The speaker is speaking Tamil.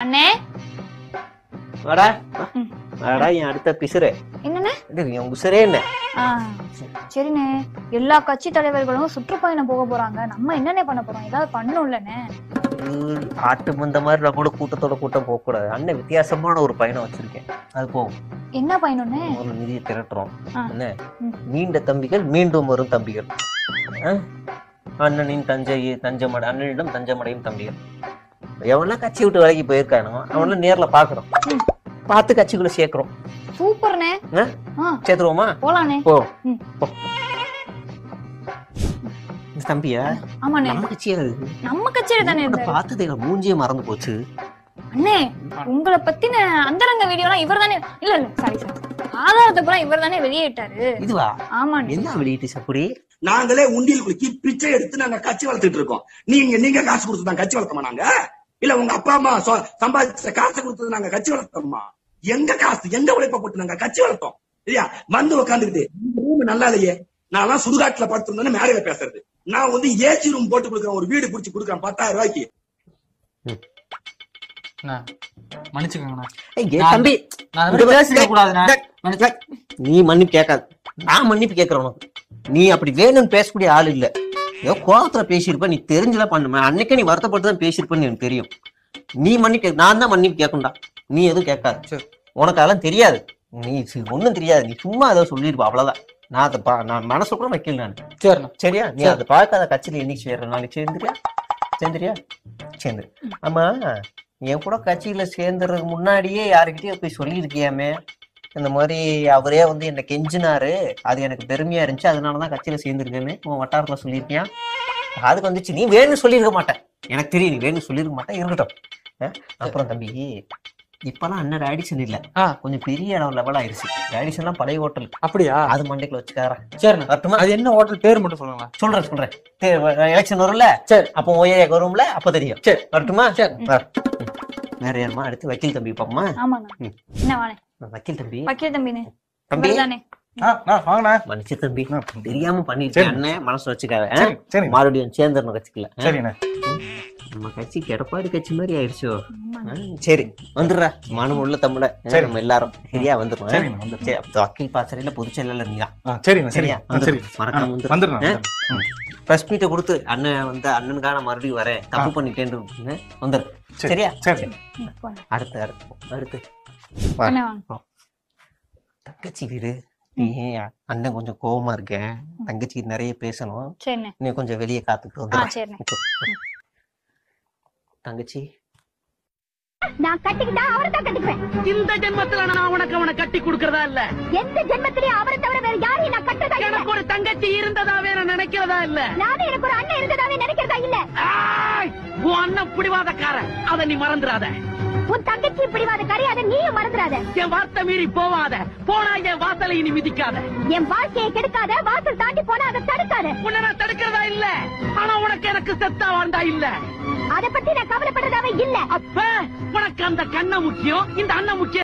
அண்ணே வாடா வாடா என் அடுத்த பிசுறு என்னண்ணே என் உசுரே என்ன சரிண்ணே எல்லா கட்சி தலைவர்களும் சுற்றுப்பயணம் போக போறாங்க. நம்ம என்னண்ணே பண்ண போறோம்? ஏதாவது பண்ணணும்லண்ணே. ஆட்டு மந்த மாதிரி நான் கூட கூட்டத்தோட கூட்டம் போக கூடாது. அண்ணன் வித்தியாசமான ஒரு பயணம் வச்சிருக்கேன், அது போகும். என்ன பயணம்னு? ஒரு நிதியை திரட்டுறோம். என்ன மீண்ட தம்பிகள் மீண்டும் வரும் தம்பிகள். அண்ணனின் தஞ்சமடை அண்ணனிடம் தஞ்சமடையும் தம்பிகள். எவெல்லாம் கட்சி விட்டு விலகி போயிருக்கானோ அவனெல்லாம் நேர்ல பாக்குறோம், பார்த்து கட்சிக்குள்ள சேர்க்கிறோம். சூப்பர்ண்ணே. சேர்த்துருவோமா? போலானே. போ தம்பியா? ஆமாண்ணே, நம்ம கட்சியா இருக்கு. நம்ம கட்சியில தானே பார்த்தது எங்க மூஞ்சியே மறந்து போச்சு. அண்ணே உங்களை பத்தின அந்தரங்க வீடியோலாம் இவர் தானே? இல்ல இல்ல சாரி சாரி, ஆதாரத்தை பூரா இவர் தானே வெளியிட்டாரு. இதுவா? ஆமா. என்ன வெளியிட்டு அப்படி? நாங்களே உண்டியல் குலுக்கி பிச்சை எடுத்து நாங்க கட்சி வளர்த்துட்டு இருக்கோம். நீங்க காசு கொடுத்து தான் கட்சி வளர்த்தோமா? நாங்க இல்ல உங்க அப்பா அம்மா சம்பாதிச்ச காசை கொடுத்தது நாங்க கட்சி வளர்த்தோமா? எங்க காசு எங்க உழைப்ப போட்டு நாங்க கட்சி வளர்த்தோம் இல்லையா? வந்து உட்காந்துக்கிட்டு ரூம் நல்லா இல்லையே, நான் சுடுகாட்டுல படுத்திருந்தேன்னு மேடையில பேசுறது. நான் வந்து ஏசி ரூம் போட்டு கொடுக்குறேன், ஒரு வீடு பிடிச்சி கொடுக்குறேன் 10,000 ரூபாய்க்கு. நீ மன்னிப்பு கேட்காது, நான் மன்னிப்பு கேட்கிறேன் உனக்கு. நீ அப்படி வேணும்னு பேசக்கூடிய ஆள் இல்ல. ஏதோ கோபத்துல பேசியிருப்ப, நீ தெரிஞ்சுதான் பண்ணுவேன். அன்னைக்கே நீ வருத்தப்பட்டு தான் பேசியிருப்பேன்னு எனக்கு தெரியும். நீ மன்னிப்பு, நான் தான் மன்னிப்பு கேட்கணும்டா, நீ எதுவும் கேட்காது. உனக்கு அதெல்லாம் தெரியாது, நீ ஒன்னும் தெரியாது. நீ சும்மா ஏதோ சொல்லிருப்ப, அவ்வளவுதான். நான் மனசு கூட வைக்கல நான். சரியா? நீ அதை பார்க்காத கட்சியில என்னைக்கு சேர்ற? நாளைக்கு சேர்ந்துரியா? சேர்ந்துரு. ஆமா, என் கூட கட்சியில சேர்ந்துறதுக்கு முன்னாடியே யாருக்கிட்டயும் போய் சொல்லியிருக்கியாமே, இந்த மாதிரி அவரே வந்து என்ன கெஞ்சினாரு, அது எனக்கு பெருமையா இருந்துச்சு, அதனாலதான் கட்சியில சேர்ந்துருக்கேன்னு உன் வட்டாரத்துல சொல்லியிருக்கியா? அதுக்கு வந்துச்சு. நீ வேணும்னு சொல்லியிருக்க மாட்டேன், எனக்கு தெரியும். நீ வேணும்னு சொல்லியிருக்க மாட்டேன், இருக்கட்டும். அப்புறம் தம்பி, இப்பெல்லாம் அண்ணன் ரேடிஷன் இல்ல, கொஞ்சம் பெரிய லெவல் ஆயிடுச்சு. ரேடிஷன் எல்லாம் பழைய ஹோட்டல். அப்படியா? அது மண்டைக்குள்ள வச்சுக்காரன். சரி, அது என்ன ஹோட்டல் பேர் மட்டும் சொல்லுங்க. சொல்றேன். எலெக்ஷன் வரும்ல, சரி, அப்போ ஓஏ வரும்ல, அப்ப தெரியும். சரி, வரட்டுமா? சரி. வேற யாருமா? அடுத்து வக்கீல் தம்பி பாப்போமா? வக்கீல் தம்பி. தம்பி மன்னிச்சு தம்பி, தெரியாம பண்ணிருக்கேன் அண்ணன், மனசு வச்சுக்காத. மறுபடியும் சேர்ந்துடணும் கட்சிக்கல. நம்ம கட்சிக்கு எடப்பாடி கட்சி மாதிரி ஆயிடுச்சோ. சரி, வந்துடுறா. மனம் உள்ள தமிழ நம்ம எல்லாரும் சரியா வந்துடும். வக்கீல் பாசறையில பொதுச்செயலாளர் நீதான். சரியா? மறக்காம வந்து பிரஸ் மீட்டை கொடுத்து அண்ணன் வந்து அண்ணனுக்கான மறுபடியும் வரேன், தப்பு பண்ணிட்டேன்னு வந்துரு. சரியா? அடுத்து தங்கச்சி வீடு. அண்ணன் கொஞ்சம் கோவமா இருக்கேன், தங்கச்சி நிறைய பேசணும். நீ கொஞ்சம் வெளியே காத்துட்டு வந்து. தங்கச்சி, நான் கட்டிக்கிட்டா அவரை தான் கட்டிக்குவேன். இந்த ஜென்மத்துல நான் உனக்கு அவனை கட்டி கொடுக்கறதா இல்ல. எந்த ஜென்மத்திலயும் அவரை தவிர வேற யாரையும் நான் கட்டதா இல்ல. எனக்கு ஒரு தங்கச்சி இருந்ததாவே நான் நினைக்கிறதா இல்ல. நானும் எனக்கு ஒரு அண்ணன் இருந்ததாவே நினைக்கிறதா இல்ல. உன் அண்ணன் பிடிவாதக்காரன், அதை நீ மறந்துடாத. உன் தங்கச்சி பிடிவாதக்காரி, அதை நீயும் மறந்துடாத. என் வார்த்தை மீறி போவாத, போனா என் வாசலை நீ மிதிக்காத. என் வாழ்க்கையை கெடுக்காத, வாசல் தாண்டி போனா அதை தடுக்காத. உன்னை நான் தடுக்கிறதா இல்ல, ஆனா உனக்கு எனக்கு செத்தா வாழ்ந்தா இல்ல. அதை பத்தி நான் கவலைப்படுறதாவே இல்ல. அப்ப உனக்கு அந்த கண்ண முக்கியம், இந்த அண்ணன் முக்கியம்.